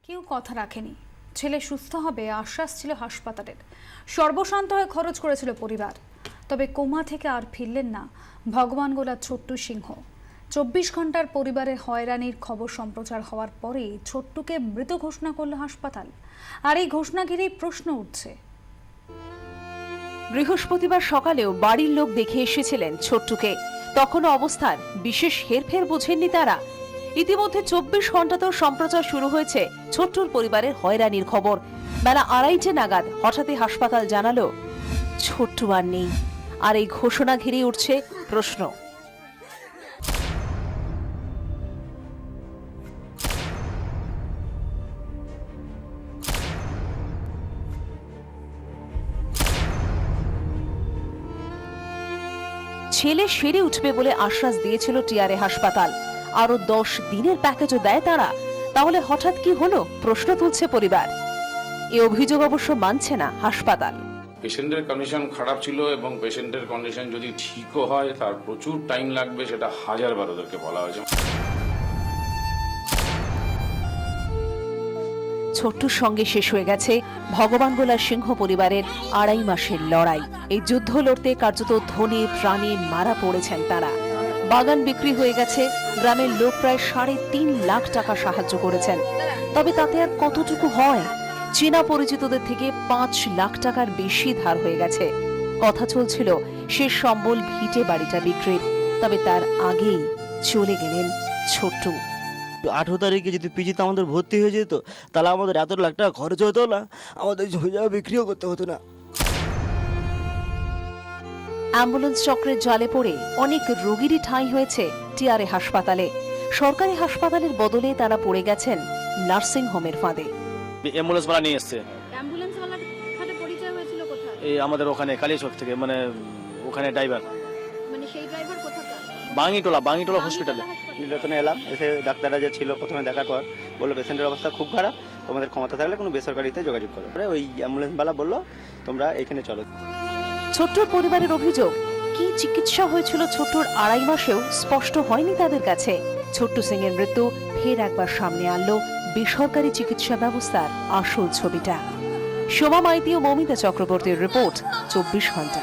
কেউ কথা রাখেনি। ছেলে সুস্থ হবে আশ্বাস ছিল হাসপাতালের। সর্বশান্ত হয়ে খরচ করেছিল পরিবার। তবে কোমা থেকে আর ফিরলেন না ভগবানগোলার ছোট্টু সিংহ। 24 ঘন্টার পরিবারের হয়রানির খবর সম্প্রচার হওয়ার পরেই ছোট্টুকে মৃত ঘোষণা করল হাসপাতাল। আর এই ঘোষণা ঘিরেই প্রশ্ন উঠছে। বৃহস্পতিবার সকালেও বাড়ির লোক দেখে এসেছিলেন ছোট্টুকে। তখনও অবস্থার বিশেষ হেরফের বোঝেননি তারা। ইতিমধ্যে 24 ঘন্টাতেও সম্প্রচার শুরু হয়েছে ছোট্টুর পরিবারের হয়রানির খবর। বেলা 2:30 নাগাদ হঠাৎই হাসপাতাল জানালো ছোট্টু আর নেই। আর এই ঘোষণা ঘিরে উঠছে প্রশ্ন। ছেলে সেরে উঠবে বলে আশ্বাস দিয়েছিল টিআরএ হাসপাতাল। আরো 10 দিনের প্যাকেজও দেয় তারা। তাহলে হঠাৎ কি হলো প্রশ্ন তুলছে পরিবার। এই অভিযোগ অবশ্য মানছে না হাসপাতাল। পেশেন্টের কন্ডিশন খারাপ ছিল এবং পেশেন্টের কন্ডিশন যদি ঠিকও হয় তার প্রচুর টাইম লাগবে, সেটা হাজারবার ওদেরকে বলা হয়েছে। ছোট্টুর সঙ্গে শেষ হয়ে গেছে ভগবানগোলার সিংহ পরিবারের 2.5 মাসের লড়াই। এই যুদ্ধ লড়তে কার্যত ধনে প্রাণে মারা পড়েছেন তারা। বাগান বিক্রি হয়ে গেছে। গ্রামের লোক প্রায় 3.5 লাখ টাকা সাহায্য করেছেন। তবে তাতে আর কতটুকু হয়? চেনা পরিচিতদের থেকে 5 লাখ টাকার বেশি ধার হয়ে গেছে। কথা চলছিল শেষ সম্বল ভিটে বাড়িটা বিক্রির। তবে তার আগেই চলে গেলেন ছোট্টু। 18 তারিখে যদি পিজিতে আমাদের ভর্তি হয়ে যেত তাহলে আমাদের এত লাখ টাকা খরচ হতো না, আমাদের জমি জায়গা বিক্রিও করতে হতো না। অ্যাম্বুলেন্স চক্রের জালে পড়ে অনেক রোগীরই ঠাঁই হয়েছে টিআরএ হাসপাতালে। সরকারি হাসপাতালের বদলে তারা পড়ে গেছেন নার্সিং হোমের ফাঁদে। অ্যাম্বুলেন্স ওয়ালা নিয়ে এসছে। অ্যাম্বুলেন্স ওয়ালার সাথে পরিচয় হয়েছিল কোথায়? এই আমাদের ওখানে কালিয়াচক থেকে, মানে ওখানে ড্রাইভার। মানে সেই ড্রাইভার কোথাকার? বাঙ্গিটোলা হসপিটালে। নির্বাচনে এলাম, এসে ডাক্তাররা যে ছিল প্রথমে দেখার পর বললো পেশেন্টের অবস্থা খুব খারাপ, তোমাদের ক্ষমতা থাকলে কোনো বেসরকারিতে যোগাযোগ করো। ওই অ্যাম্বুলেন্সওয়ালা বললো তোমরা এখানে চলো। ছোট্টুর পরিবারের অভিযোগ, কি চিকিৎসা হয়েছিল ছোট্টুর 2.5 মাসেও স্পষ্ট হয়নি তাদের কাছে। ছোট্টু সিং এর মৃত্যু ফের একবার সামনে আনলো বেসরকারি চিকিৎসা ব্যবস্থার আসল ছবিটা। শোভা মাইতি ও মমিতা চক্রবর্তীর রিপোর্ট 24 ঘন্টা।